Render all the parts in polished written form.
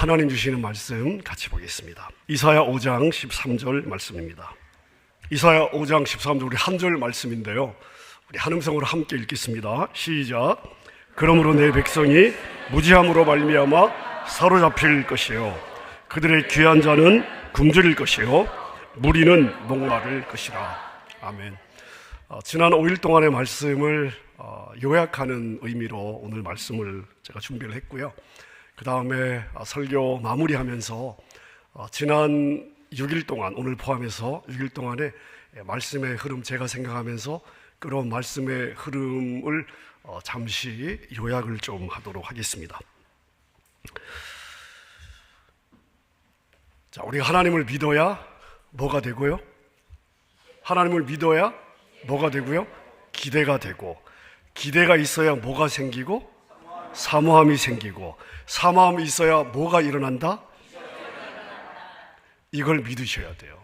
하나님 주시는 말씀 같이 보겠습니다. 이사야 5장 13절 말씀입니다. 이사야 5장 13절 우리 한 절 말씀인데요, 우리 한음성으로 함께 읽겠습니다. 시작. 그러므로 내 백성이 무지함으로 말미암아 사로잡힐 것이요 그들의 귀한 자는 굶주릴 것이요 무리는 목마를 것이라. 아멘. 지난 5일 동안의 말씀을 요약하는 의미로 오늘 말씀을 제가 준비를 했고요. 그 다음에 설교 마무리하면서 지난 6일 동안, 오늘 포함해서 6일 동안의 말씀의 흐름, 제가 생각하면서 그런 말씀의 흐름을 잠시 요약을 좀 하도록 하겠습니다. 자, 우리가 하나님을 믿어야 뭐가 되고요? 하나님을 믿어야 뭐가 되고요? 기대가 되고, 기대가 있어야 뭐가 생기고? 사모함이 생기고, 사모함이 있어야 뭐가 일어난다? 이걸 믿으셔야 돼요.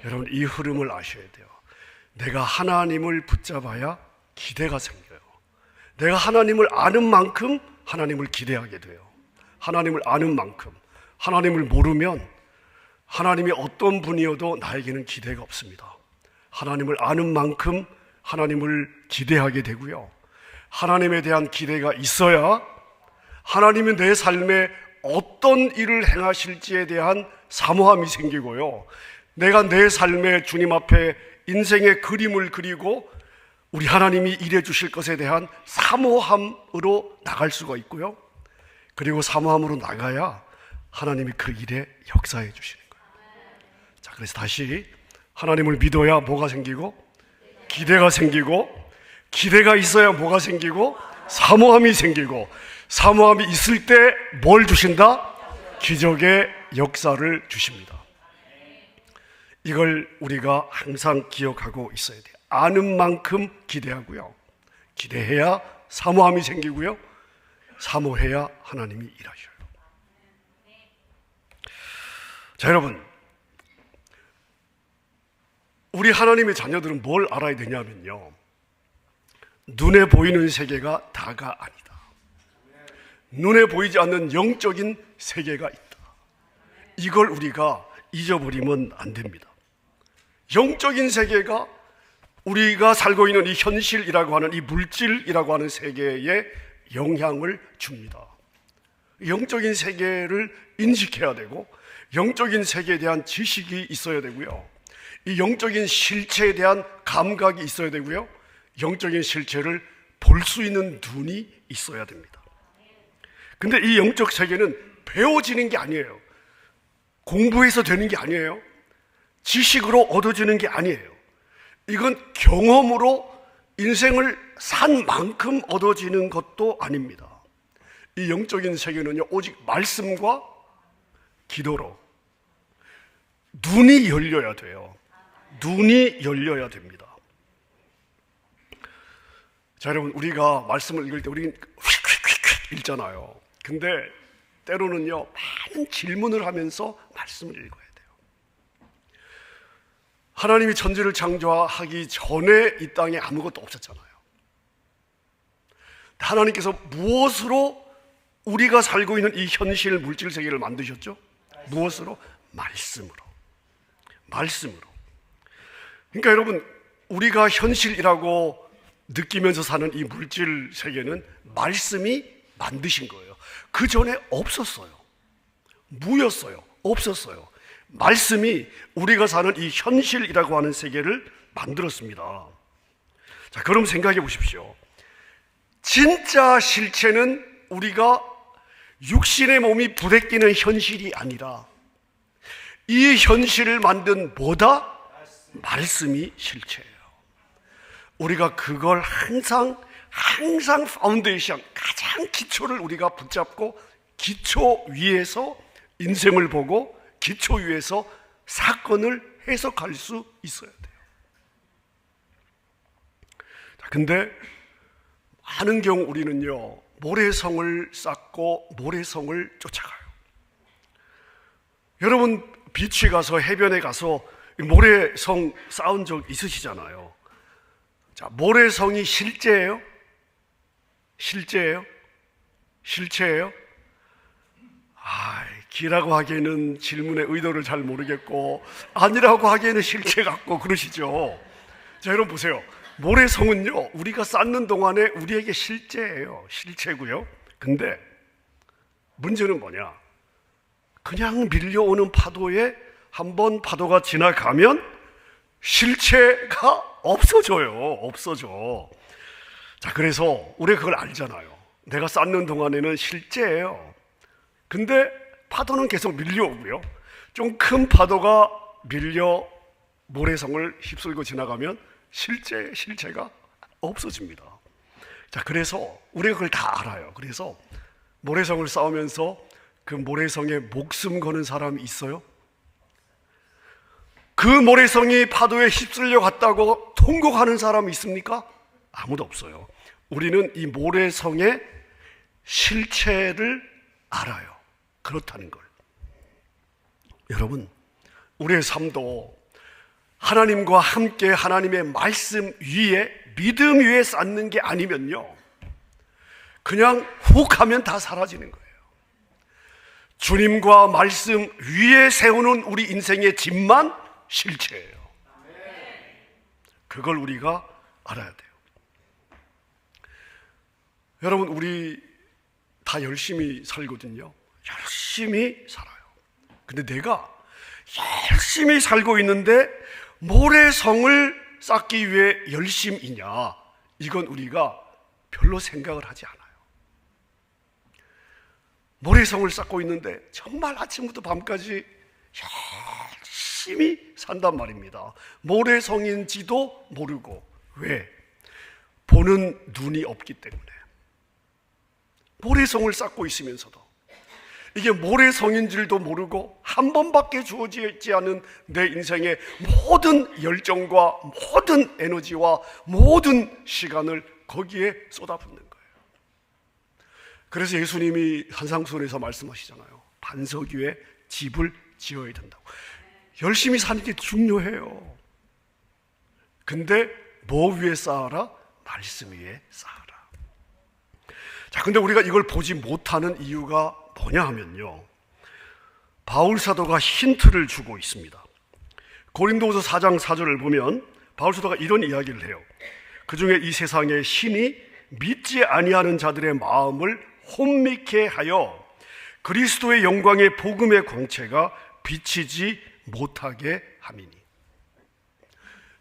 여러분, 이 흐름을 아셔야 돼요. 내가 하나님을 붙잡아야 기대가 생겨요. 내가 하나님을 아는 만큼 하나님을 기대하게 돼요. 하나님을 아는 만큼. 하나님을 모르면 하나님이 어떤 분이어도 나에게는 기대가 없습니다. 하나님을 아는 만큼 하나님을 기대하게 되고요, 하나님에 대한 기대가 있어야 하나님이 내 삶에 어떤 일을 행하실지에 대한 사모함이 생기고요, 내가 내 삶에 주님 앞에 인생의 그림을 그리고 우리 하나님이 일해 주실 것에 대한 사모함으로 나갈 수가 있고요, 그리고 사모함으로 나가야 하나님이 그 일에 역사해 주시는 거예요. 자, 그래서 다시 하나님을 믿어야 뭐가 생기고? 기대가 생기고, 기대가 있어야 뭐가 생기고? 사모함이 생기고, 사모함이 있을 때 뭘 주신다? 기적의 역사를 주십니다. 이걸 우리가 항상 기억하고 있어야 돼요. 아는 만큼 기대하고요, 기대해야 사모함이 생기고요, 사모해야 하나님이 일하셔요. 자, 여러분, 우리 하나님의 자녀들은 뭘 알아야 되냐면요, 눈에 보이는 세계가 다가 아니다. 눈에 보이지 않는 영적인 세계가 있다. 이걸 우리가 잊어버리면 안 됩니다. 영적인 세계가 우리가 살고 있는 이 현실이라고 하는, 이 물질이라고 하는 세계에 영향을 줍니다. 영적인 세계를 인식해야 되고, 영적인 세계에 대한 지식이 있어야 되고요, 이 영적인 실체에 대한 감각이 있어야 되고요, 영적인 실체를 볼 수 있는 눈이 있어야 됩니다. 근데 이 영적 세계는 배워지는 게 아니에요. 공부해서 되는 게 아니에요. 지식으로 얻어지는 게 아니에요. 이건 경험으로 인생을 산 만큼 얻어지는 것도 아닙니다. 이 영적인 세계는요, 오직 말씀과 기도로 눈이 열려야 돼요. 눈이 열려야 됩니다. 자, 여러분, 우리가 말씀을 읽을 때 우리는 휙휙휙 읽잖아요. 근데 때로는요, 많은 질문을 하면서 말씀을 읽어야 돼요. 하나님이 천지를 창조하기 전에 이 땅에 아무것도 없었잖아요. 하나님께서 무엇으로 우리가 살고 있는 이 현실 물질 세계를 만드셨죠? 무엇으로? 말씀으로. 말씀으로. 그러니까 여러분, 우리가 현실이라고 느끼면서 사는 이 물질 세계는 말씀이 만드신 거예요. 그 전에 없었어요. 무였어요. 없었어요. 말씀이 우리가 사는 이 현실이라고 하는 세계를 만들었습니다. 자, 그럼 생각해 보십시오. 진짜 실체는 우리가 육신의 몸이 부대끼는 현실이 아니라 이 현실을 만든 뭐다? 말씀이 실체예요. 우리가 그걸 항상 파운데이션, 가장 기초를 우리가 붙잡고 기초 위에서 인생을 보고 기초 위에서 사건을 해석할 수 있어야 돼요. 자, 근데 많은 경우 우리는요, 모래성을 쌓고 모래성을 쫓아가요. 여러분, 비치에 가서, 해변에 가서 모래성 쌓은 적 있으시잖아요. 자, 모래성이 실제예요? 실제예요? 실체예요? 기라고 하기에는 질문의 의도를 잘 모르겠고 아니라고 하기에는 실체 같고 그러시죠. 자, 여러분 보세요. 모래성은요, 우리가 쌓는 동안에 우리에게 실제예요. 실체고요. 근데 문제는 뭐냐? 그냥 밀려오는 파도에 한번 파도가 지나가면 실체가 없어져요. 없어져. 자, 그래서 우리가 그걸 알잖아요. 내가 쌓는 동안에는 실제예요. 근데 파도는 계속 밀려오고요. 좀 큰 파도가 밀려 모래성을 휩쓸고 지나가면 실체가 없어집니다. 자, 그래서 우리가 그걸 다 알아요. 그래서 모래성을 쌓으면서 그 모래성에 목숨 거는 사람이 있어요? 그 모래성이 파도에 휩쓸려 갔다고 통곡하는 사람이 있습니까? 아무도 없어요. 우리는 이 모래성의 실체를 알아요. 그렇다는 걸. 여러분, 우리의 삶도 하나님과 함께 하나님의 말씀 위에, 믿음 위에 쌓는 게 아니면요, 그냥 훅 하면 다 사라지는 거예요. 주님과 말씀 위에 세우는 우리 인생의 집만 실체예요. 그걸 우리가 알아야 돼요. 여러분, 우리 다 열심히 살거든요. 열심히 살아요. 근데 내가 열심히 살고 있는데 모래성을 쌓기 위해 열심이냐? 이건 우리가 별로 생각을 하지 않아요. 모래성을 쌓고 있는데 정말 아침부터 밤까지 열심히 산단 말입니다. 모래성인지도 모르고. 왜? 보는 눈이 없기 때문에. 모래성을 쌓고 있으면서도 이게 모래성인 줄도 모르고 한 번밖에 주어지지 않은 내 인생의 모든 열정과 모든 에너지와 모든 시간을 거기에 쏟아붓는 거예요. 그래서 예수님이 산상수훈에서 말씀하시잖아요. 반석 위에 집을 지어야 된다고. 열심히 사는 게 중요해요. 근데 뭐 위에 쌓아라? 말씀 위에 쌓아라. 자, 근데 우리가 이걸 보지 못하는 이유가 뭐냐 하면요, 바울 사도가 힌트를 주고 있습니다. 고린도후서 4장 4절을 보면 바울 사도가 이런 이야기를 해요. 그중에 이 세상의 신이 믿지 아니하는 자들의 마음을 혼미케 하여 그리스도의 영광의 복음의 광채가 비치지 못하게 함이니.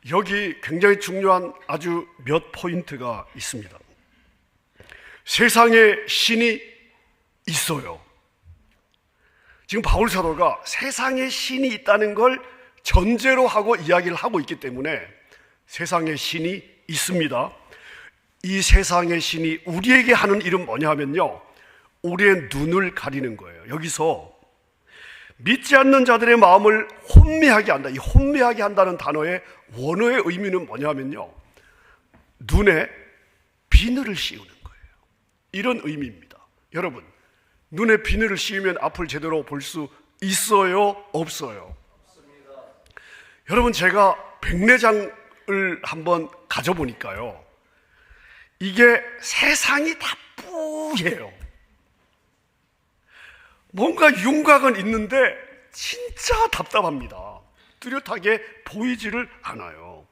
여기 굉장히 중요한 아주 몇 포인트가 있습니다. 세상에 신이 있어요. 지금 바울 사도가 세상에 신이 있다는 걸 전제로 하고 이야기를 하고 있기 때문에 세상에 신이 있습니다. 이 세상의 신이 우리에게 하는 일은 뭐냐 하면요, 우리의 눈을 가리는 거예요. 여기서 믿지 않는 자들의 마음을 혼미하게 한다. 이 혼미하게 한다는 단어의 원어의 의미는 뭐냐 하면요, 눈에 비늘을 씌우는 거예요. 이런 의미입니다. 여러분, 눈에 비늘을 씌우면 앞을 제대로 볼 수 있어요? 없어요? 없습니다. 여러분, 제가 백내장을 한번 가져보니까요, 이게 세상이 다 뿌예요. 뭔가 윤곽은 있는데 진짜 답답합니다. 뚜렷하게 보이지를 않아요.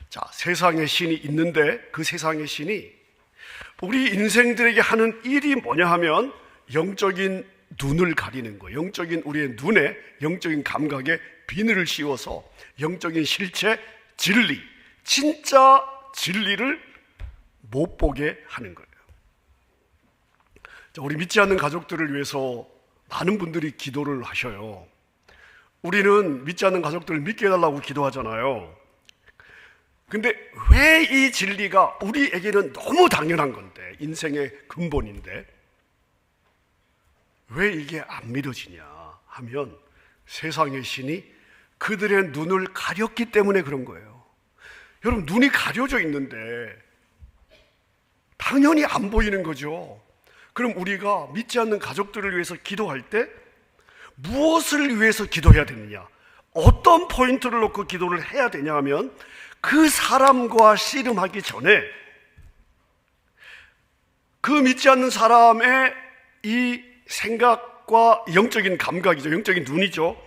자, 세상에 신이 있는데 그 세상의 신이 우리 인생들에게 하는 일이 뭐냐 하면 영적인 눈을 가리는 거예요. 영적인 우리의 눈에, 영적인 감각에 비늘을 씌워서 영적인 실체, 진리, 진짜 진리를 못 보게 하는 거예요. 자, 우리 믿지 않는 가족들을 위해서 많은 분들이 기도를 하셔요. 우리는 믿지 않는 가족들을 믿게 해달라고 기도하잖아요. 근데 왜 이 진리가 우리에게는 너무 당연한 건데, 인생의 근본인데 왜 이게 안 믿어지냐 하면 세상의 신이 그들의 눈을 가렸기 때문에 그런 거예요. 여러분, 눈이 가려져 있는데 당연히 안 보이는 거죠. 그럼 우리가 믿지 않는 가족들을 위해서 기도할 때 무엇을 위해서 기도해야 되느냐, 어떤 포인트를 놓고 기도를 해야 되냐 하면 그 사람과 씨름하기 전에 그 믿지 않는 사람의 이 생각, 시각과 영적인 감각이죠. 영적인 눈이죠.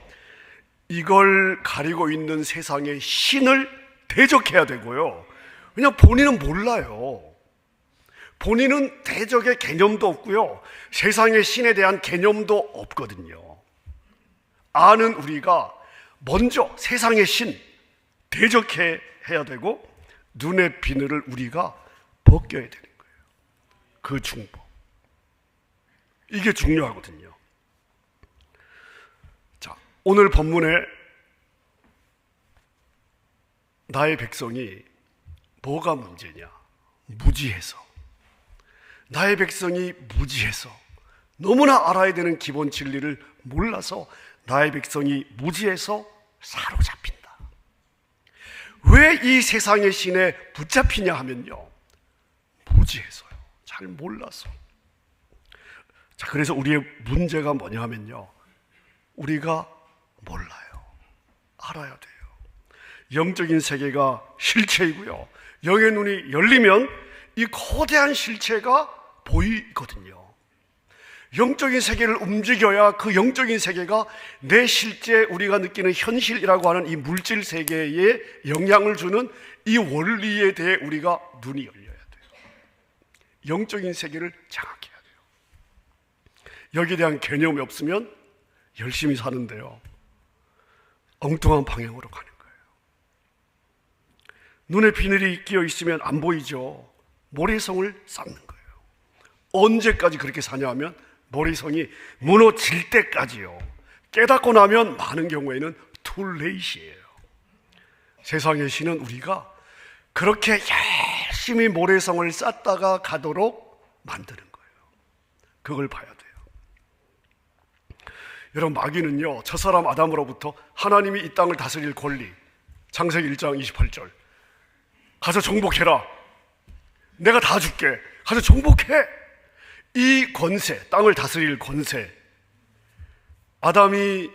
이걸 가리고 있는 세상의 신을 대적해야 되고요. 왜냐하면 본인은 몰라요. 본인은 대적의 개념도 없고요. 세상의 신에 대한 개념도 없거든요. 아는 우리가 먼저 세상의 신 대적해야 되고 눈의 비늘을 우리가 벗겨야 되는 거예요. 그 중보. 이게 중요하거든요. 자, 오늘 본문에 나의 백성이 뭐가 문제냐? 무지해서. 나의 백성이 무지해서, 너무나 알아야 되는 기본 진리를 몰라서 나의 백성이 무지해서 사로잡힌다. 왜 이 세상의 신에 붙잡히냐 하면요, 무지해서요. 잘 몰라서. 자, 그래서 우리의 문제가 뭐냐 하면요, 우리가 몰라요. 알아야 돼요. 영적인 세계가 실체이고요, 영의 눈이 열리면 이 거대한 실체가 보이거든요. 영적인 세계를 움직여야 그 영적인 세계가 내 실제 우리가 느끼는 현실이라고 하는 이 물질 세계에 영향을 주는 이 원리에 대해 우리가 눈이 열려야 돼요. 영적인 세계를 장악해야 돼요. 여기에 대한 개념이 없으면 열심히 사는데요, 엉뚱한 방향으로 가는 거예요. 눈에 비늘이 끼어 있으면 안 보이죠. 모래성을 쌓는 거예요. 언제까지 그렇게 사냐 하면 모래성이 무너질 때까지요. 깨닫고 나면 많은 경우에는 툴레이시예요. 세상의 신은 우리가 그렇게 열심히 모래성을 쌓다가 가도록 만드는 거예요. 그걸 봐야 돼요. 여러분, 마귀는요, 첫사람 아담으로부터 하나님이 이 땅을 다스릴 권리, 창세기 1장 28절, 가서 정복해라, 내가 다 줄게, 가서 정복해. 이 권세, 땅을 다스릴 권세, 아담이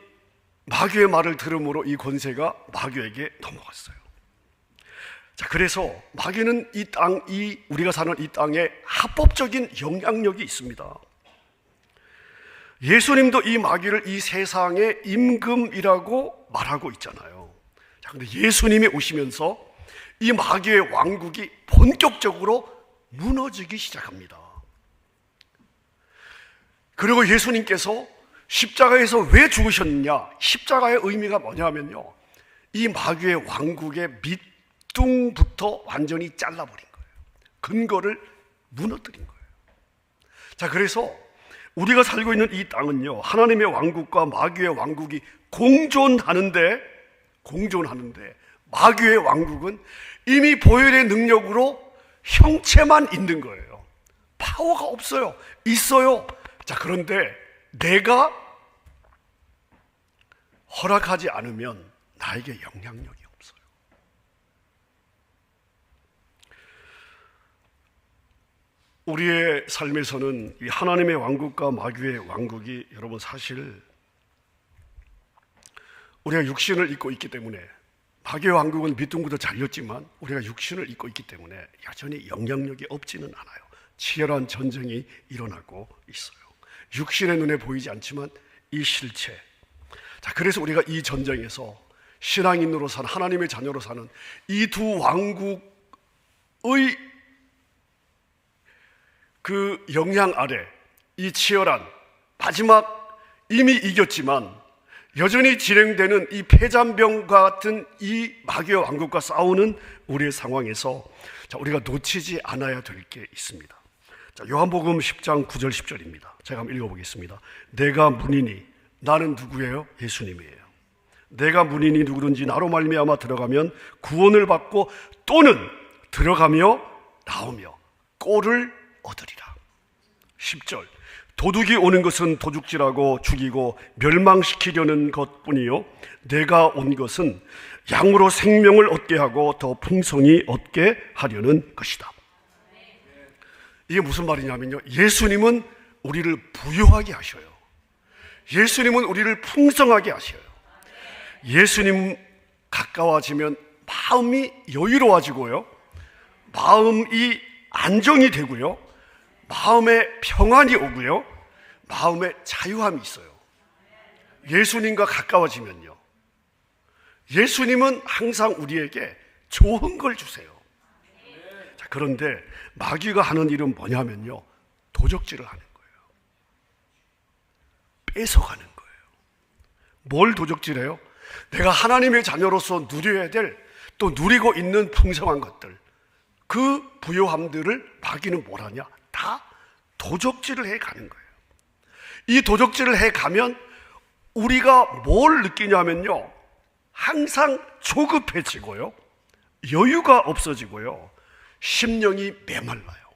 마귀의 말을 들음으로 이 권세가 마귀에게 넘어갔어요. 자, 그래서 마귀는 이 땅, 우리가 사는 이 땅에 합법적인 영향력이 있습니다. 예수님도 이 마귀를 이 세상의 임금이라고 말하고 있잖아요. 자, 근데 예수님이 오시면서 이 마귀의 왕국이 본격적으로 무너지기 시작합니다. 그리고 예수님께서 십자가에서 왜 죽으셨느냐? 십자가의 의미가 뭐냐면요, 이 마귀의 왕국의 밑둥부터 완전히 잘라버린 거예요. 근거를 무너뜨린 거예요. 자, 그래서 우리가 살고 있는 이 땅은요, 하나님의 왕국과 마귀의 왕국이 공존하는데 마귀의 왕국은 이미 보혈의 능력으로 형체만 있는 거예요. 파워가 없어요. 있어요. 자, 그런데 내가 허락하지 않으면 나에게 영향력이 없어요. 우리의 삶에서는 이 하나님의 왕국과 마귀의 왕국이, 여러분, 사실 우리가 육신을 입고 있기 때문에, 마귀의 왕국은 밑둥부터 잘렸지만 우리가 육신을 입고 있기 때문에 여전히 영향력이 없지는 않아요. 치열한 전쟁이 일어나고 있어요. 육신의 눈에 보이지 않지만 이 실체. 자, 그래서 우리가 이 전쟁에서 신앙인으로 사는, 하나님의 자녀로 사는 이 두 왕국의 그 영향 아래, 이 치열한, 마지막 이미 이겼지만 여전히 진행되는 이 폐잔병과 같은 이 마귀의 왕국과 싸우는 우리의 상황에서, 자, 우리가 놓치지 않아야 될 게 있습니다. 자, 요한복음 10장 9절 10절입니다. 제가 한번 읽어보겠습니다. 내가 문이니, 나는 누구예요? 예수님이에요. 내가 문이니 누구든지 나로 말미암아 들어가면 구원을 받고 또는 들어가며 나오며 꼴을 얻으리라. 10절, 도둑이 오는 것은 도둑질하고 죽이고 멸망시키려는 것뿐이요, 내가 온 것은 양으로 생명을 얻게 하고 더 풍성히 얻게 하려는 것이다. 이게 무슨 말이냐면요, 예수님은 우리를 부유하게 하셔요. 예수님은 우리를 풍성하게 하셔요. 예수님 가까워지면 마음이 여유로워지고요, 마음이 안정이 되고요, 마음에 평안이 오고요, 마음에 자유함이 있어요. 예수님과 가까워지면요, 예수님은 항상 우리에게 좋은 걸 주세요. 자, 그런데 마귀가 하는 일은 뭐냐면요, 도적질을 하는 거예요. 뺏어가는 거예요. 뭘 도적질해요? 내가 하나님의 자녀로서 누려야 될, 또 누리고 있는 풍성한 것들, 그 부요함들을 마귀는 뭘 하냐? 다 도적질을 해가는 거예요. 이 도적질을 해가면 우리가 뭘 느끼냐면요, 항상 조급해지고요, 여유가 없어지고요, 심령이 메말라요.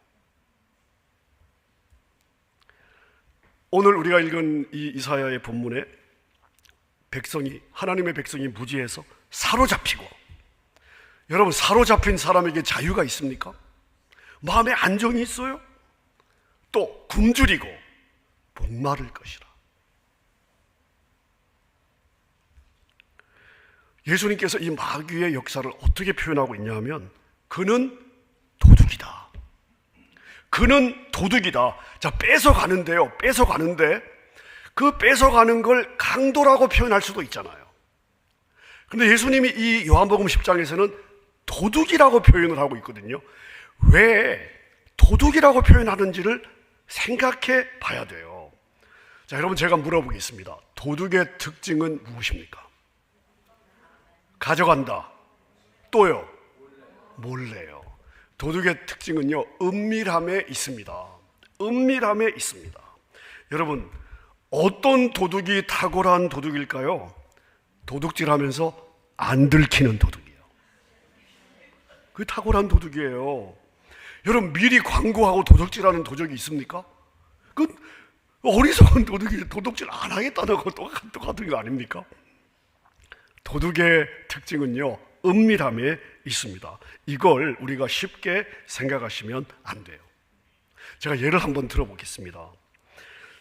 오늘 우리가 읽은 이 이사야의 본문에 하나님의 백성이 무지해서 사로잡히고, 여러분, 사로잡힌 사람에게 자유가 있습니까? 마음에 안정이 있어요? 또 굶주리고 목마를 것이라. 예수님께서 이 마귀의 역사를 어떻게 표현하고 있냐면, 그는 도둑이다. 그는 도둑이다. 자, 뺏어가는데요, 뺏어가는데 그 뺏어가는 걸 강도라고 표현할 수도 있잖아요. 그런데 예수님이 이 요한복음 10장에서는 도둑이라고 표현을 하고 있거든요. 왜 도둑이라고 표현하는지를 생각해 봐야 돼요. 자, 여러분, 제가 물어보겠습니다. 도둑의 특징은 무엇입니까? 가져간다. 또요? 몰래요. 도둑의 특징은요, 은밀함에 있습니다. 은밀함에 있습니다. 여러분, 어떤 도둑이 탁월한 도둑일까요? 도둑질하면서 안 들키는 도둑이에요. 그게 탁월한 도둑이에요. 여러분, 미리 광고하고 도둑질하는 도둑이 있습니까? 그 어리석은 도둑이 도둑질 안 하겠다는 거 똑같은 거 아닙니까? 도둑의 특징은요, 은밀함에 있습니다. 이걸 우리가 쉽게 생각하시면 안 돼요. 제가 예를 한번 들어보겠습니다.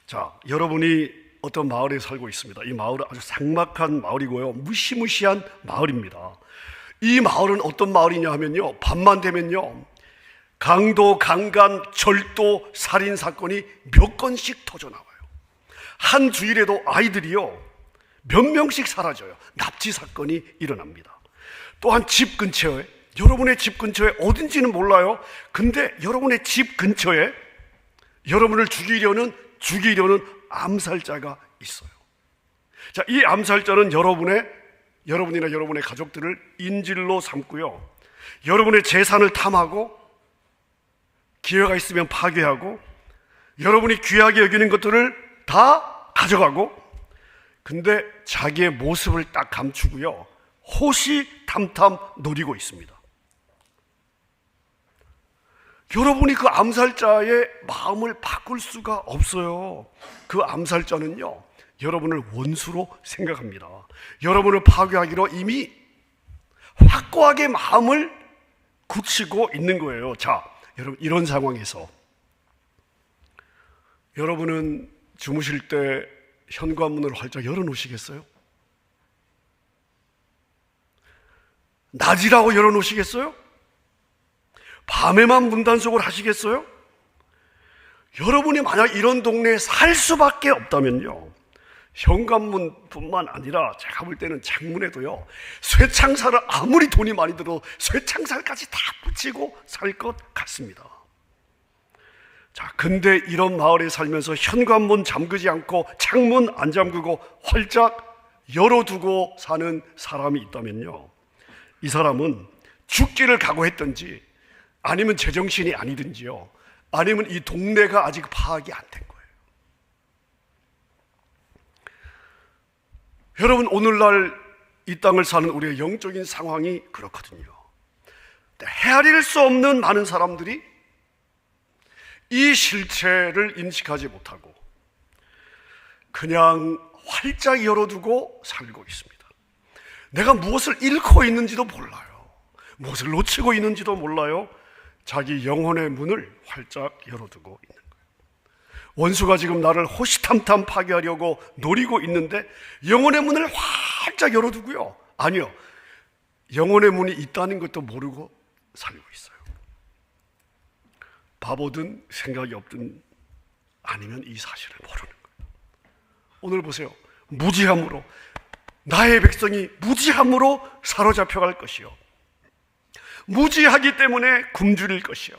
자, 여러분이 어떤 마을에 살고 있습니다. 이 마을은 아주 삭막한 마을이고요, 무시무시한 마을입니다. 이 마을은 어떤 마을이냐 하면요, 밤만 되면요, 강도, 강간, 절도, 살인 사건이 몇 건씩 터져나와요. 한 주일에도 아이들이요, 몇 명씩 사라져요. 납치 사건이 일어납니다. 또한 집 근처에, 여러분의 집 근처에 어딘지는 몰라요. 근데 여러분의 집 근처에 여러분을 죽이려는 암살자가 있어요. 자, 이 암살자는 여러분이나 여러분의 가족들을 인질로 삼고요, 여러분의 재산을 탐하고 기회가 있으면 파괴하고, 여러분이 귀하게 여기는 것들을 다 가져가고, 근데 자기의 모습을 딱 감추고요, 호시탐탐 노리고 있습니다. 여러분이 그 암살자의 마음을 바꿀 수가 없어요. 그 암살자는요, 여러분을 원수로 생각합니다. 여러분을 파괴하기로 이미 확고하게 마음을 굳히고 있는 거예요. 자, 여러분, 이런 상황에서 여러분은 주무실 때 현관문을 활짝 열어놓으시겠어요? 낮이라고 열어놓으시겠어요? 밤에만 문단속을 하시겠어요? 여러분이 만약 이런 동네에 살 수밖에 없다면요, 현관문뿐만 아니라 제가 볼 때는 창문에도요, 쇠창살을 아무리 돈이 많이 들어 쇠창살까지 다 붙이고 살 것 같습니다. 자, 근데 이런 마을에 살면서 현관문 잠그지 않고 창문 안 잠그고 활짝 열어두고 사는 사람이 있다면요, 이 사람은 죽기를 각오했든지, 아니면 제정신이 아니든지요, 아니면 이 동네가 아직 파악이 안 된 거예요. 여러분, 오늘날 이 땅을 사는 우리의 영적인 상황이 그렇거든요. 헤아릴 수 없는 많은 사람들이 이 실체를 인식하지 못하고 그냥 활짝 열어두고 살고 있습니다. 내가 무엇을 잃고 있는지도 몰라요. 무엇을 놓치고 있는지도 몰라요. 자기 영혼의 문을 활짝 열어두고 있는 거예요. 원수가 지금 나를 호시탐탐 파괴하려고 노리고 있는데 영혼의 문을 활짝 열어두고요, 아니요, 영혼의 문이 있다는 것도 모르고 살고 있어요. 바보든 생각이 없든 아니면 이 사실을 모르는 거예요. 오늘 보세요. 무지함으로, 나의 백성이 무지함으로 사로잡혀갈 것이요, 무지하기 때문에 굶주릴 것이요,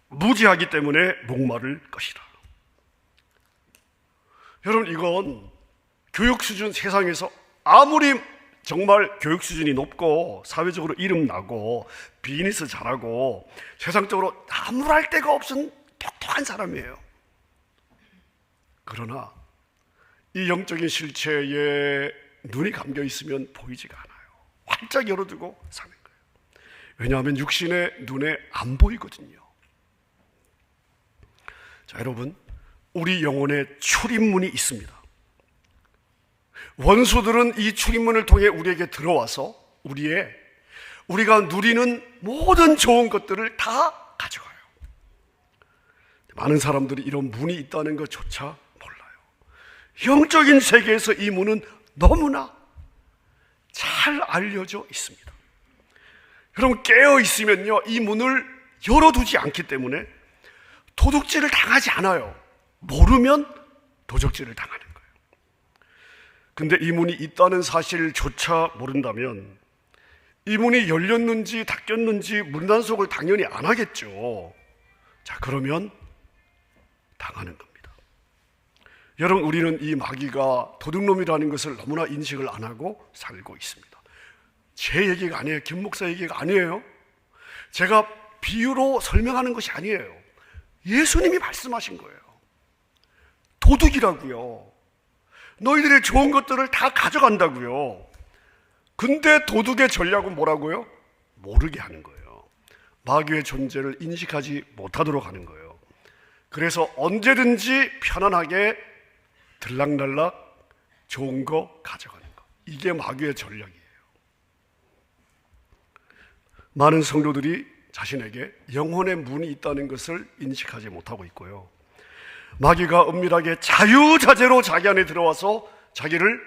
무지하기 때문에 목마를 것이라. 여러분, 이건 교육 수준, 세상에서 아무리 정말 교육 수준이 높고 사회적으로 이름나고 비즈니스 잘하고 세상적으로 나무랄 데가 없은 똑똑한 사람이에요. 그러나 이 영적인 실체에 눈이 감겨 있으면 보이지가 않아요. 활짝 열어두고 사는 거예요. 왜냐하면 육신의 눈에 안 보이거든요. 자, 여러분, 우리 영혼에 출입문이 있습니다. 원수들은 이 출입문을 통해 우리에게 들어와서 우리가 누리는 모든 좋은 것들을 다 가져가요. 많은 사람들이 이런 문이 있다는 것조차 몰라요. 영적인 세계에서 이 문은 너무나 잘 알려져 있습니다. 여러분, 깨어 있으면요, 이 문을 열어두지 않기 때문에 도둑질을 당하지 않아요. 모르면 도적질을 당하는 거예요. 근데 이 문이 있다는 사실조차 모른다면 이 문이 열렸는지 닫혔는지 문단속을 당연히 안 하겠죠. 자, 그러면 당하는 겁니다. 여러분, 우리는 이 마귀가 도둑놈이라는 것을 너무나 인식을 안 하고 살고 있습니다. 제 얘기가 아니에요. 김 목사 얘기가 아니에요. 제가 비유로 설명하는 것이 아니에요. 예수님이 말씀하신 거예요. 도둑이라고요. 너희들의 좋은 것들을 다 가져간다고요. 근데 도둑의 전략은 뭐라고요? 모르게 하는 거예요. 마귀의 존재를 인식하지 못하도록 하는 거예요. 그래서 언제든지 편안하게 들락날락 좋은 거 가져가는 거, 이게 마귀의 전략이에요. 많은 성도들이 자신에게 영혼의 문이 있다는 것을 인식하지 못하고 있고요, 마귀가 은밀하게 자유자재로 자기 안에 들어와서 자기를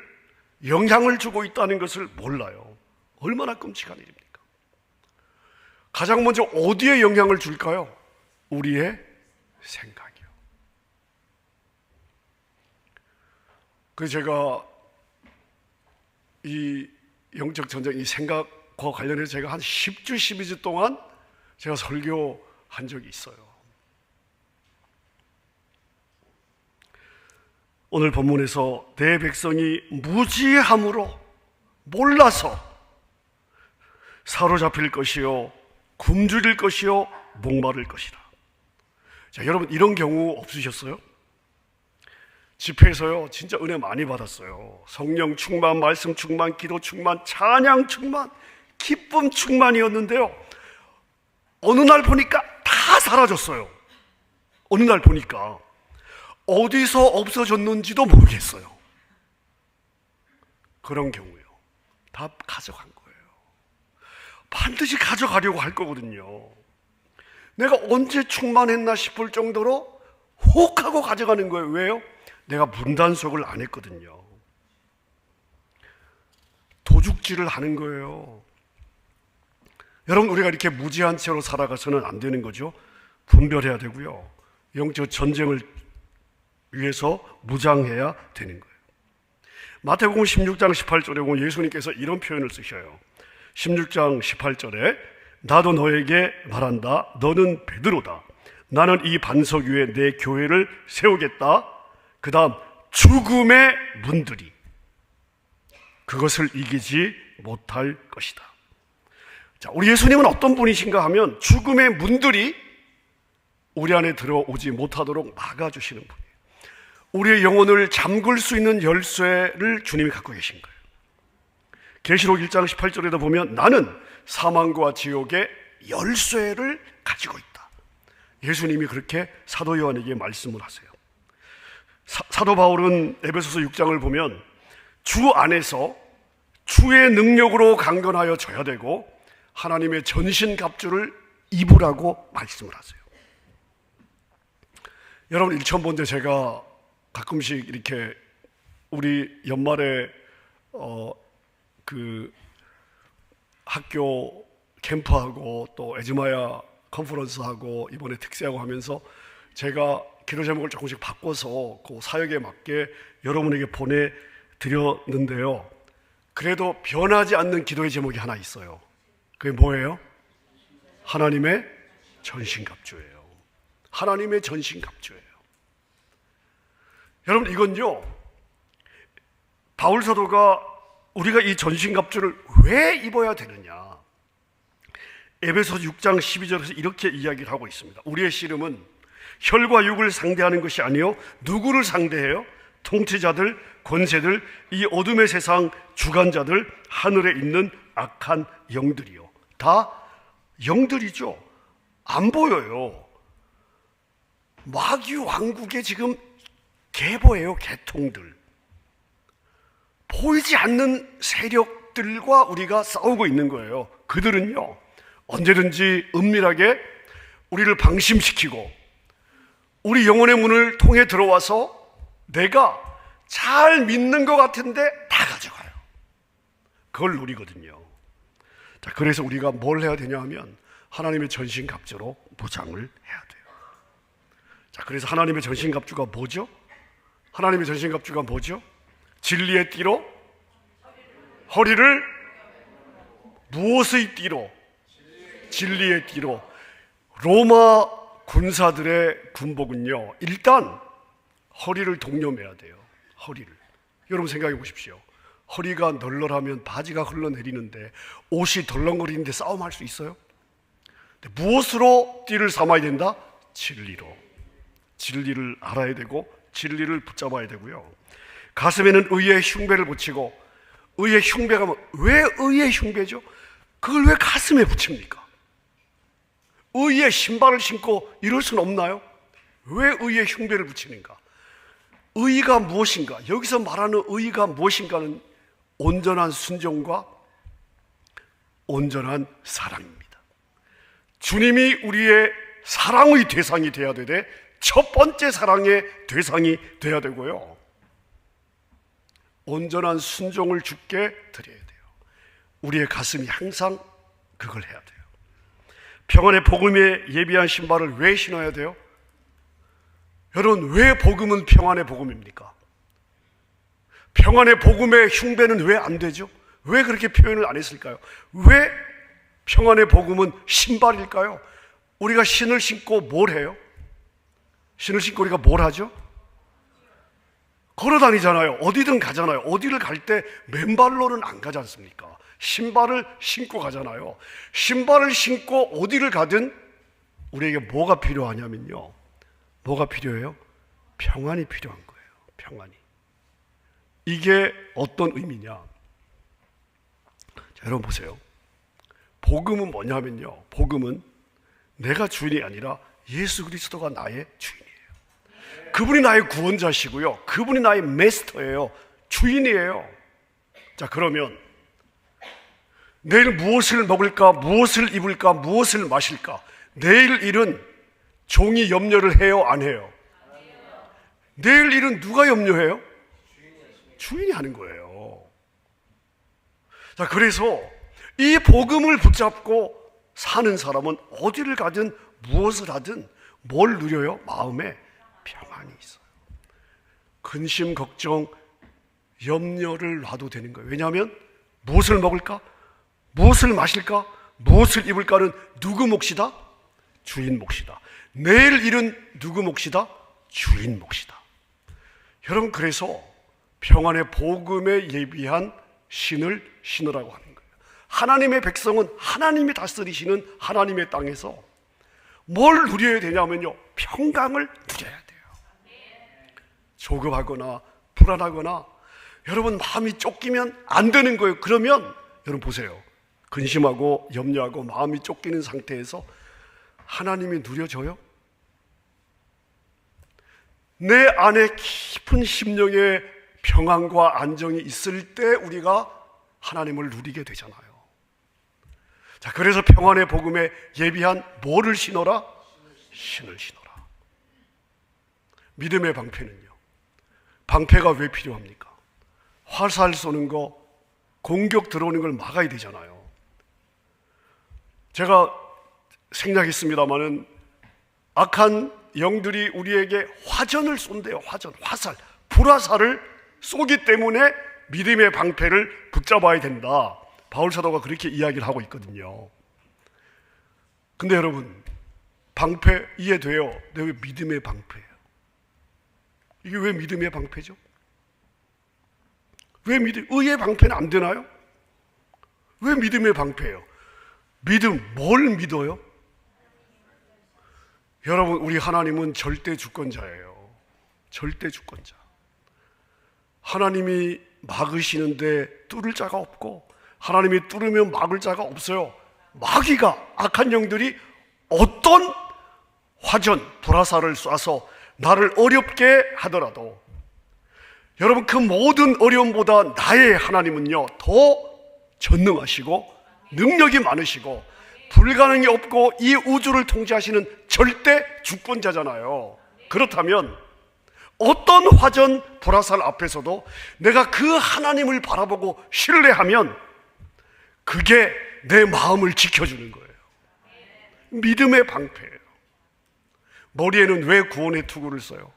영향을 주고 있다는 것을 몰라요. 얼마나 끔찍한 일입니까? 가장 먼저 어디에 영향을 줄까요? 우리의 생각이요. 그래서 제가 이 영적 전쟁, 이 생각과 관련해서 제가 한 10주, 12주 동안 제가 설교한 적이 있어요. 오늘 본문에서 내 백성이 무지함으로 몰라서 사로잡힐 것이요 굶주릴 것이요 목마를 것이라. 자, 여러분, 이런 경우 없으셨어요? 집회에서요 진짜 은혜 많이 받았어요. 성령 충만, 말씀 충만, 기도 충만, 찬양 충만, 기쁨 충만이었는데요, 어느 날 보니까 다 사라졌어요. 어느 날 보니까 어디서 없어졌는지도 모르겠어요. 그런 경우요, 다 가져간 거예요. 반드시 가져가려고 할 거거든요. 내가 언제 충만했나 싶을 정도로 혹 하고 가져가는 거예요. 왜요? 내가 문단속을 안 했거든요. 도둑질을 하는 거예요. 여러분, 우리가 이렇게 무지한 채로 살아가서는 안 되는 거죠. 분별해야 되고요, 영적 전쟁을 위해서 무장해야 되는 거예요. 마태복음 16장 18절에 보면 예수님께서 이런 표현을 쓰셔요. 16장 18절에 나도 너에게 말한다. 너는 베드로다. 나는 이 반석 위에 내 교회를 세우겠다. 그 다음 죽음의 문들이 그것을 이기지 못할 것이다. 자, 우리 예수님은 어떤 분이신가 하면 죽음의 문들이 우리 안에 들어오지 못하도록 막아주시는 분이에요. 우리의 영혼을 잠글 수 있는 열쇠를 주님이 갖고 계신 거예요. 계시록 1장 18절에도 보면 나는 사망과 지옥의 열쇠를 가지고 있다. 예수님이 그렇게 사도 요한에게 말씀을 하세요. 사도 바울은 에베소서 6장을 보면 주 안에서 주의 능력으로 강건하여 져야 되고 하나님의 전신갑주를 입으라고 말씀을 하세요. 여러분, 처음 본 때 제가 가끔씩 이렇게 우리 연말에 그 학교 캠프하고 또 에즈마야 컨퍼런스하고 이번에 특세하고 하면서 제가 기도 제목을 조금씩 바꿔서 그 사역에 맞게 여러분에게 보내드렸는데요. 그래도 변하지 않는 기도의 제목이 하나 있어요. 그게 뭐예요? 하나님의 전신갑주예요. 하나님의 전신갑주예요. 여러분, 이건요, 바울 사도가 우리가 이 전신갑주를 왜 입어야 되느냐, 에베소서 6장 12절에서 이렇게 이야기를 하고 있습니다. 우리의 씨름은 혈과 육을 상대하는 것이 아니요 누구를 상대해요? 통치자들, 권세들, 이 어둠의 세상 주관자들, 하늘에 있는 악한 영들이요. 다 영들이죠. 안 보여요. 마귀 왕국의 지금 계보예요. 계통들. 보이지 않는 세력들과 우리가 싸우고 있는 거예요. 그들은요, 언제든지 은밀하게 우리를 방심시키고 우리 영혼의 문을 통해 들어와서 내가 잘 믿는 것 같은데 다 가져가요. 그걸 노리거든요. 자, 그래서 우리가 뭘 해야 되냐 하면 하나님의 전신갑주로 무장을 해야 돼요. 자, 그래서 하나님의 전신갑주가 뭐죠? 하나님의 전신갑주가 뭐죠? 진리의 띠로 허리를, 무엇의 띠로? 진리의 띠로. 로마 군사들의 군복은요, 일단 허리를 동여매야 돼요. 허리를. 여러분 생각해 보십시오. 허리가 널널하면 바지가 흘러내리는데 옷이 덜렁거리는데 싸움할 수 있어요? 무엇으로 띠를 삼아야 된다? 진리로. 진리를 알아야 되고 진리를 붙잡아야 되고요. 가슴에는 의의 흉배를 붙이고, 의의 흉배가 왜 의의 흉배죠? 그걸 왜 가슴에 붙입니까? 의의 신발을 신고 이럴 수는 없나요? 왜 의의 흉배를 붙이는가? 의가 무엇인가? 여기서 말하는 의가 무엇인가는 온전한 순종과 온전한 사랑입니다. 주님이 우리의 사랑의 대상이 되어야 되되, 첫 번째 사랑의 대상이 되어야 되고요, 온전한 순종을 주께 드려야 돼요. 우리의 가슴이 항상 그걸 해야 돼요. 평안의 복음에 예비한 신발을 왜 신어야 돼요? 여러분, 왜 복음은 평안의 복음입니까? 평안의 복음의 흉배는 왜 안 되죠? 왜 그렇게 표현을 안 했을까요? 왜 평안의 복음은 신발일까요? 우리가 신을 신고 뭘 해요? 신을 신고 우리가 뭘 하죠? 걸어 다니잖아요. 어디든 가잖아요. 어디를 갈 때 맨발로는 안 가지 않습니까? 신발을 신고 가잖아요. 신발을 신고 어디를 가든 우리에게 뭐가 필요하냐면요, 뭐가 필요해요? 평안이 필요한 거예요. 평안이. 이게 어떤 의미냐? 자, 여러분 보세요. 복음은 뭐냐면요, 복음은 내가 주인이 아니라 예수 그리스도가 나의 주인이에요. 그분이 나의 구원자시고요, 그분이 나의 마스터예요. 주인이에요. 자, 그러면 내일 무엇을 먹을까, 무엇을 입을까, 무엇을 마실까, 내일 일은 종이 염려를 해요, 안 해요? 내일 일은 누가 염려해요? 주인이 하는 거예요. 자, 그래서 이 복음을 붙잡고 사는 사람은 어디를 가든 무엇을 하든 뭘 누려요? 마음에 평안이 있어요. 근심, 걱정, 염려를 놔도 되는 거예요. 왜냐하면 무엇을 먹을까? 무엇을 마실까? 무엇을 입을까는 누구 몫이다? 주인 몫이다. 내일 일은 누구 몫이다? 주인 몫이다. 여러분, 그래서 평안의 복음에 예비한 신을 신으라고 하는 거예요. 하나님의 백성은 하나님이 다스리시는 하나님의 땅에서 뭘 누려야 되냐면요, 평강을 누려야 돼요. 조급하거나 불안하거나 여러분 마음이 쫓기면 안 되는 거예요. 그러면 여러분 보세요. 근심하고 염려하고 마음이 쫓기는 상태에서 하나님이 누려져요? 내 안에 깊은 심령의 평안과 안정이 있을 때 우리가 하나님을 누리게 되잖아요. 자, 그래서 평안의 복음에 예비한 뭐를 신어라? 신을 신어라. 믿음의 방패는요, 방패가 왜 필요합니까? 화살 쏘는 거, 공격 들어오는 걸 막아야 되잖아요. 제가 생략했습니다마는 악한 영들이 우리에게 화전을 쏜대요. 화살, 불화살을 쏘기 때문에 믿음의 방패를 붙잡아야 된다. 바울 사도가 그렇게 이야기를 하고 있거든요. 근데 여러분, 방패 이해돼요. 근데 왜 믿음의 방패예요? 이게 왜 믿음의 방패죠? 왜 의의 방패는 안 되나요? 왜 믿음의 방패예요? 믿음, 뭘 믿어요? 여러분, 우리 하나님은 절대 주권자예요. 절대 주권자. 하나님이 막으시는데 뚫을 자가 없고, 하나님이 뚫으면 막을 자가 없어요. 마귀가, 악한 영들이 어떤 화전, 불화살을 쏴서 나를 어렵게 하더라도, 여러분, 그 모든 어려움보다 나의 하나님은요, 더 전능하시고 능력이 많으시고 불가능이 없고 이 우주를 통제하시는 절대 주권자잖아요. 그렇다면 어떤 화전, 불화살 앞에서도 내가 그 하나님을 바라보고 신뢰하면 그게 내 마음을 지켜주는 거예요. 믿음의 방패예요. 머리에는 왜 구원의 투구를 써요?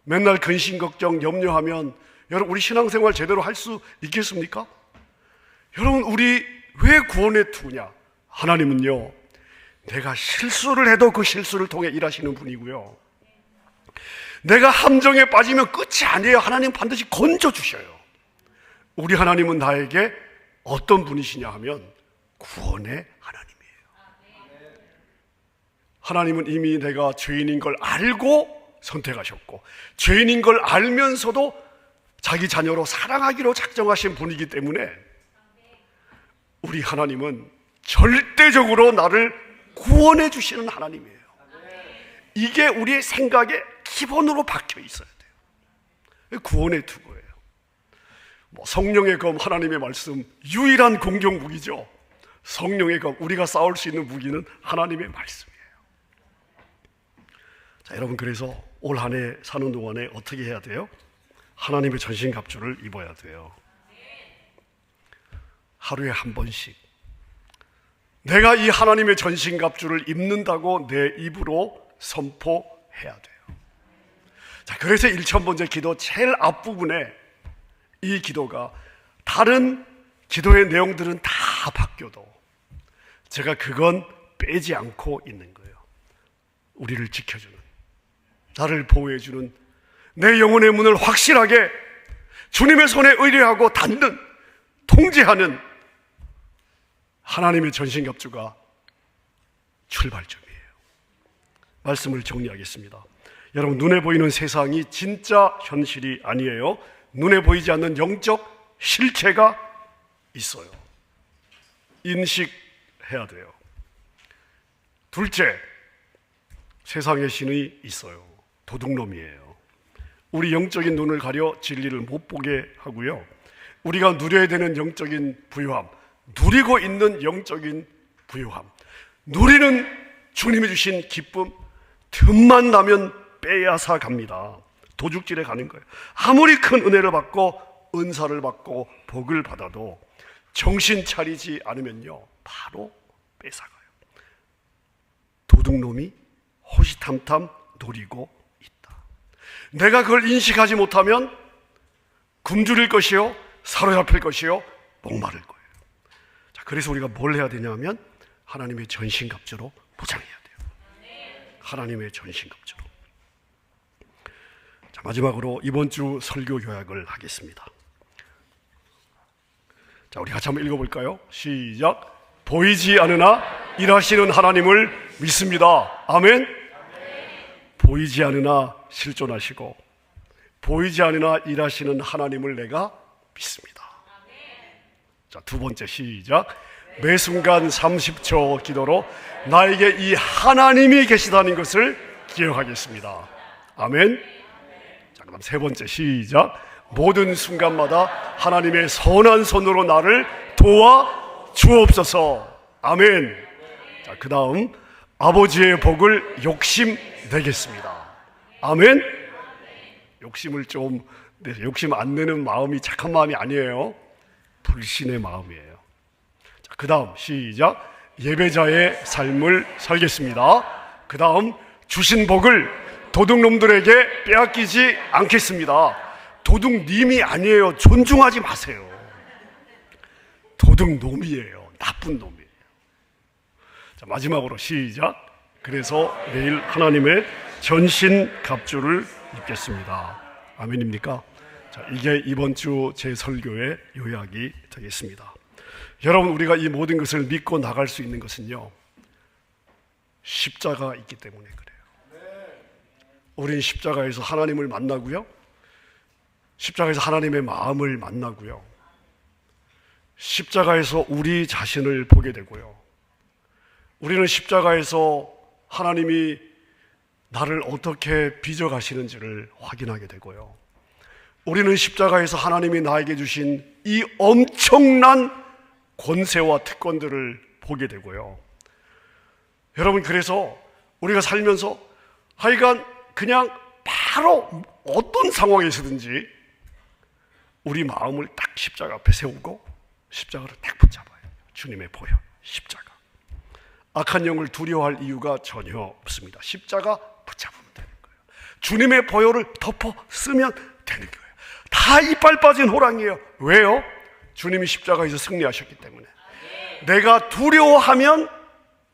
맨날 근심 걱정 염려하면 여러분, 우리 신앙생활 제대로 할 수 있겠습니까? 여러분, 우리 왜 구원의 투구냐? 하나님은요, 내가 실수를 해도 그 실수를 통해 일하시는 분이고요, 내가 함정에 빠지면 끝이 아니에요. 하나님 반드시 건져주셔요. 우리 하나님은 나에게 어떤 분이시냐 하면 구원의 하나님이에요. 하나님은 이미 내가 죄인인 걸 알고 선택하셨고, 죄인인 걸 알면서도 자기 자녀로 사랑하기로 작정하신 분이기 때문에 우리 하나님은 절대적으로 나를 구원해 주시는 하나님이에요. 이게 우리의 생각에 기본으로 박혀 있어야 돼요. 구원의 투구예요. 성령의 검, 하나님의 말씀, 유일한 공격 무기죠. 성령의 검, 우리가 싸울 수 있는 무기는 하나님의 말씀이에요. 자, 여러분, 그래서 올 한 해 사는 동안에 어떻게 해야 돼요? 하나님의 전신갑주를 입어야 돼요. 하루에 한 번씩 내가 이 하나님의 전신갑주를 입는다고 내 입으로 선포해야 돼요. 자, 그래서 1000번째 기도 제일 앞부분에 이 기도가, 다른 기도의 내용들은 다 바뀌어도 제가 그건 빼지 않고 있는 거예요. 우리를 지켜주는, 나를 보호해주는, 내 영혼의 문을 확실하게 주님의 손에 의뢰하고 닫는, 통제하는 하나님의 전신갑주가 출발점이에요. 말씀을 정리하겠습니다. 여러분, 눈에 보이는 세상이 진짜 현실이 아니에요. 눈에 보이지 않는 영적 실체가 있어요. 인식해야 돼요. 둘째, 세상의 신이 있어요. 도둑놈이에요. 우리 영적인 눈을 가려 진리를 못 보게 하고요, 우리가 누려야 되는 영적인 부유함, 누리고 있는 영적인 부유함, 누리는 주님이 주신 기쁨, 틈만 나면 빼앗아 갑니다. 도둑질에 가는 거예요. 아무리 큰 은혜를 받고 은사를 받고 복을 받아도 정신 차리지 않으면요, 바로 뺏어가요. 도둑놈이 호시탐탐 노리고 있다. 내가 그걸 인식하지 못하면 굶주릴 것이요, 사로잡힐 것이요, 목마를 거예요. 자, 그래서 우리가 뭘 해야 되냐면 하나님의 전신갑주로 보장해야 돼요. 하나님의 전신갑주로. 자, 마지막으로 이번 주 설교 요약을 하겠습니다. 자, 우리 같이 한번 읽어볼까요? 시작. 보이지 않으나 일하시는 하나님을 믿습니다. 아멘. 보이지 않으나 실존하시고 보이지 않으나 일하시는 하나님을 내가 믿습니다. 자, 두 번째 시작. 매 순간 30초 기도로 나에게 이 하나님이 계시다는 것을 기억하겠습니다. 아멘. 자, 그럼 세 번째 시작. 모든 순간마다 하나님의 선한 손으로 나를 도와 주옵소서. 아멘. 자, 그 다음 아버지의 복을 욕심내겠습니다. 아멘. 욕심을 좀, 욕심 안 내는 마음이 착한 마음이 아니에요. 불신의 마음이에요. 자, 그 다음 시작. 예배자의 삶을 살겠습니다. 그 다음 주신 복을 도둑놈들에게 빼앗기지 않겠습니다. 도둑님이 아니에요. 존중하지 마세요. 도둑놈이에요. 나쁜 놈이에요. 자, 마지막으로 시작. 그래서 내일 하나님의 전신갑주를 입겠습니다. 아멘입니까? 자, 이게 이번 주 제 설교의 요약이 되겠습니다. 여러분, 우리가 이 모든 것을 믿고 나갈 수 있는 것은요, 십자가 있기 때문에 그래요. 우린 십자가에서 하나님을 만나고요, 십자가에서 하나님의 마음을 만나고요, 십자가에서 우리 자신을 보게 되고요, 우리는 십자가에서 하나님이 나를 어떻게 빚어가시는지를 확인하게 되고요, 우리는 십자가에서 하나님이 나에게 주신 이 엄청난 권세와 특권들을 보게 되고요. 여러분, 그래서 우리가 살면서 하여간 그냥 바로 어떤 상황에서든지 우리 마음을 딱 십자가 앞에 세우고 십자가를 딱 붙잡아요. 주님의 보혈, 십자가. 악한 영을 두려워할 이유가 전혀 없습니다. 십자가 붙잡으면 되는 거예요. 주님의 보혈을 덮어 쓰면 되는 거예요. 다 이빨 빠진 호랑이에요. 왜요? 주님이 십자가에서 승리하셨기 때문에. 내가 두려워하면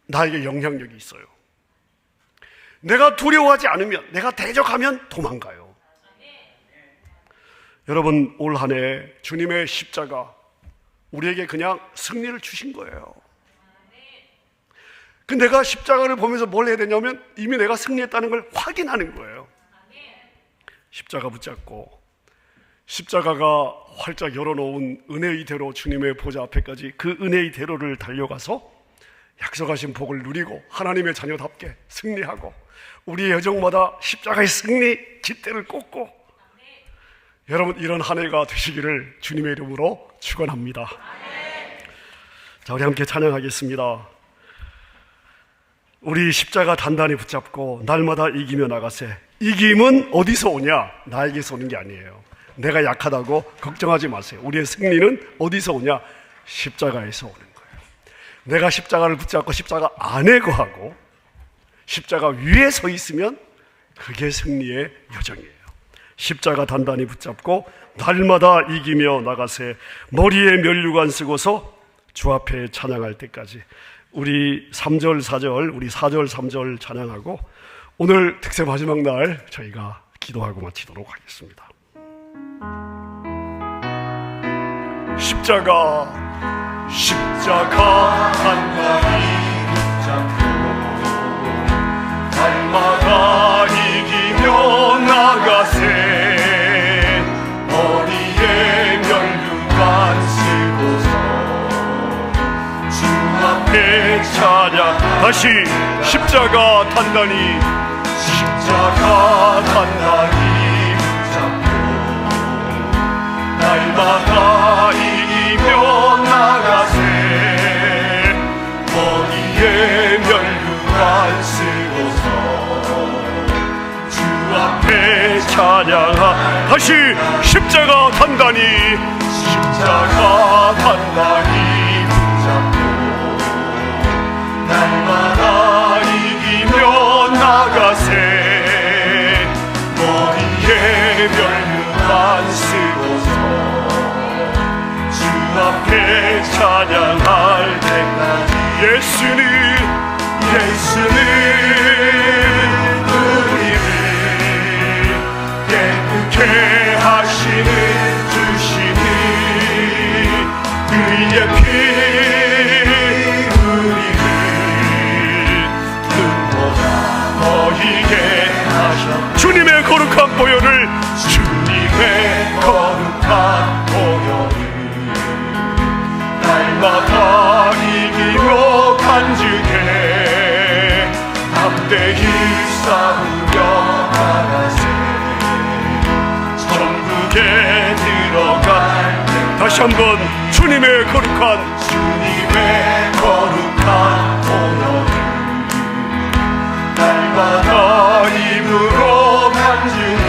나에게 영향력이 있어요. 내가 두려워하지 않으면, 내가 대적하면 도망가요. 여러분, 올 한 해 주님의 십자가 우리에게 그냥 승리를 주신 거예요. 그 내가 십자가를 보면서 뭘 해야 되냐면 이미 내가 승리했다는 걸 확인하는 거예요. 십자가 붙잡고 십자가가 활짝 열어놓은 은혜의 대로 주님의 보좌 앞에까지 그 은혜의 대로를 달려가서 약속하신 복을 누리고 하나님의 자녀답게 승리하고 우리의 여정마다 십자가의 승리 깃대를 꽂고, 여러분, 이런 한 해가 되시기를 주님의 이름으로 축원합니다. 자, 우리 함께 찬양하겠습니다. 우리 십자가 단단히 붙잡고 날마다 이기며 나가세. 이김은 어디서 오냐? 나에게서 오는 게 아니에요. 내가 약하다고 걱정하지 마세요. 우리의 승리는 어디서 오냐? 십자가에서 오는 거예요. 내가 십자가를 붙잡고 십자가 안에 거하고 십자가 위에 서 있으면 그게 승리의 여정이에요. 십자가 단단히 붙잡고 날마다 이기며 나가세. 머리에 면류관 쓰고서 주 앞에 찬양할 때까지. 우리 3절 4절, 우리 4절 3절 찬양하고 오늘 특세 마지막 날 저희가 기도하고 마치도록 하겠습니다. 십자가 단단히 붙잡고 날마다 이기며 나가세. 머리에 면류관 쓰고서 주 앞에 찬양. 다시 십자가 단단히 붙잡고 날마다 이기며 나가세. 머리에 면류관 쓰고서 주 앞에 찬양하. 다시 십자가 단단히 붙잡고 날마다 이기며 나가세. 머리에 면류관 쓰고서 주 앞에 찬양할 때까지. 예수는 우리를 깨끗게 하시는 주시니 그의 피 우리를 눈보다 너희게 하셨. 주님의 거룩한 보혈을 날마다 이기며 간직해. 담대히 싸우며 나가세. 천국에 들어갈 때. 다시 한번 주님의 거룩한 보혈을 날마다 입으로 간직해.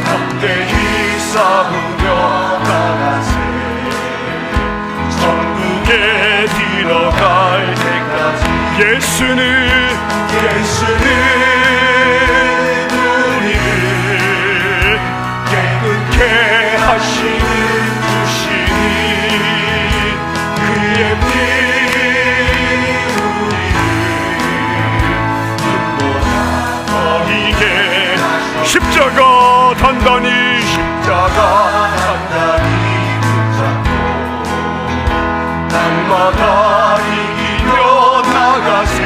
담대히 싸우며 나가세. 천국에 들어갈 때까지. 예수는 우리를 깨끗게 하시는 주시니 그의 피 우리를 버리게 십자가 단단히 붙잡고 날마다 이기며 나가세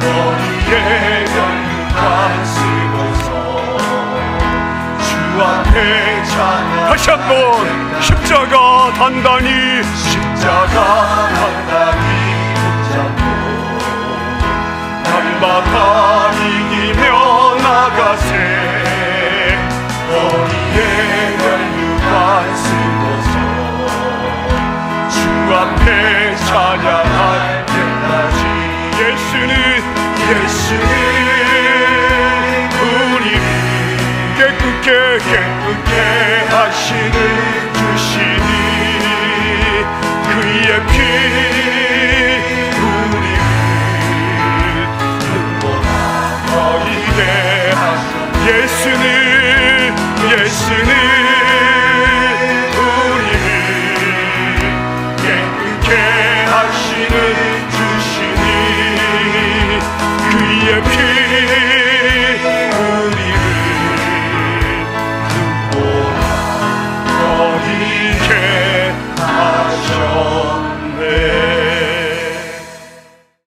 머리에 면류관 쓰고서 주 앞에 찬양 다시 한번 십자가 단단히 붙잡고 날마다 이기며 나가세 머리에 면류관 쓰고서 주 앞에 찬양할 때까지 예수는 우리를 깨끗게 하시는 주시니 그의 피 우리를 눈보라 버리게 하시니 예수는